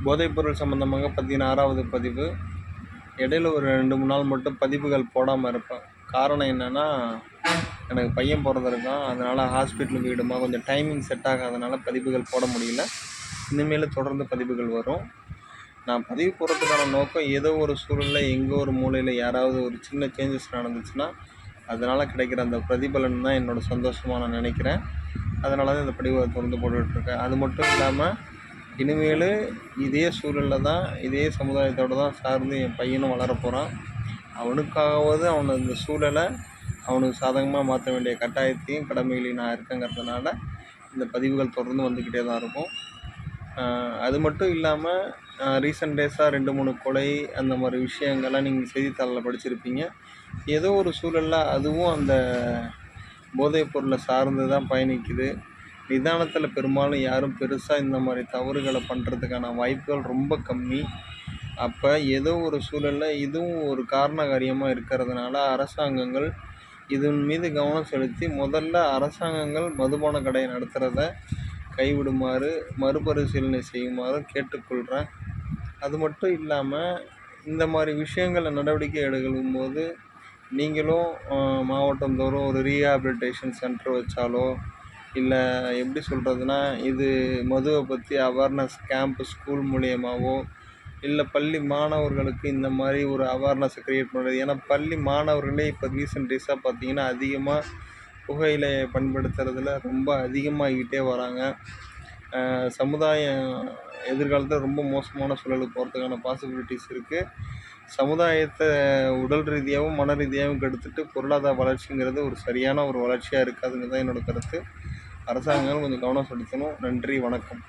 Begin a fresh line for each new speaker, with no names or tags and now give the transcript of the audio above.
போதைப்பொருள் சம்மந்தமாக 16வது பதிவு. இடையில ஒரு 2-3 நாள் மட்டும் பதிவுகள் போடாமல் இருப்பேன். காரணம் என்னென்னா, எனக்கு பையன் பிறந்திருக்கான். அதனால் ஹாஸ்பிட்டலுக்கு வீடுமா கொஞ்சம் டைமிங் செட் ஆகாதனால பதிவுகள் போட முடியல. இனிமேல் தொடர்ந்து பதிவுகள் வரும். நான் பதிவு போடுறதுக்கான நோக்கம், ஏதோ ஒரு சூழலில் எங்கோ ஒரு மூலையில் யாராவது ஒரு சின்ன சேஞ்சஸ் நடந்துச்சுன்னா அதனால் கிடைக்கிற அந்த பிரதிபலன் தான் என்னோடய சந்தோஷமாக நான் நினைக்கிறேன். அதனால தான் இந்த பதிவை தொடர்ந்து போட்டுட்ருக்கேன். அது மட்டும் இல்லாமல் இனிமேல் இதே சூழலில் தான், இதே சமுதாயத்தோடு தான் சார்ந்து என் பையனும் வளரப்போகிறான். அவனுக்காகவாவது அவனை இந்த சூழலை அவனுக்கு சாதகமாக மாற்ற வேண்டிய கட்டாயத்தையும் கடமைகளையும் நான் இருக்கேங்கிறதுனால இந்த பதிவுகள் தொடர்ந்து வந்துக்கிட்டே தான் இருக்கும். அது மட்டும் இல்லாமல் ரீசெண்ட் டேஸாக 2-3 கொலை அந்த மாதிரி விஷயங்கள்லாம் நீங்கள் செய்தித்தாளில் படிச்சிருப்பீங்க. ஏதோ ஒரு சூழலில் அதுவும் அந்த போதைப் பொருளை சார்ந்து தான் பயணிக்குது. நிதானத்தில் பெரும்பாலும் யாரும் பெருசாக இந்த மாதிரி தவறுகளை பண்ணுறதுக்கான வாய்ப்புகள் ரொம்ப கம்மி. அப்போ ஏதோ ஒரு சூழலில் இதுவும் ஒரு காரண காரியமாக இருக்கிறதுனால அரசாங்கங்கள் இதன் மீது கவனம் செலுத்தி முதல்ல அரசாங்கங்கள் மதுபான கடை நடத்துகிறத கைவிடுமாறு மறுபரிசீலனை செய்யுமாறு கேட்டுக்கொள்கிறேன். அது மட்டும் இல்லாமல் இந்த மாதிரி விஷயங்களில் நடவடிக்கை எடுக்கும்போது நீங்களும் மாவட்டம் தோறும் ஒரு ரீஹாபிலிட்டேஷன் சென்டர் வச்சாலோ, இல்லை எப்படி சொல்கிறதுனா, இது மதுவை பற்றி அவேர்னஸ் கேம்ப் ஸ்கூல் மூலியமாகவோ, இல்லை பள்ளி மாணவர்களுக்கு இந்த மாதிரி ஒரு அவேர்னஸை க்ரியேட் பண்ணுறது. ஏன்னா பள்ளி மாணவர்களே இப்போ ரீசெண்ட் டேஸாக பார்த்திங்கன்னா அதிகமாக புகையிலை பயன்படுத்துறதுல ரொம்ப அதிகமாகிக்கிட்டே வராங்க. சமுதாயம் எதிர்காலத்தில் ரொம்ப மோசமான சூழலுக்கு போகிறதுக்கான பாசிபிலிட்டிஸ் இருக்குது. சமுதாயத்தை உடல் ரீதியாகவும் மன ரீதியாகவும் கெடுத்துட்டு பொருளாதார வளர்ச்சிங்கிறது ஒரு சரியான ஒரு வளர்ச்சியாக இருக்காதுங்கிறது தான் என்னோடய கருத்து. அரசாங்கம் கொஞ்சம் கவனம் செலுத்தணும். நன்றி, வணக்கம்.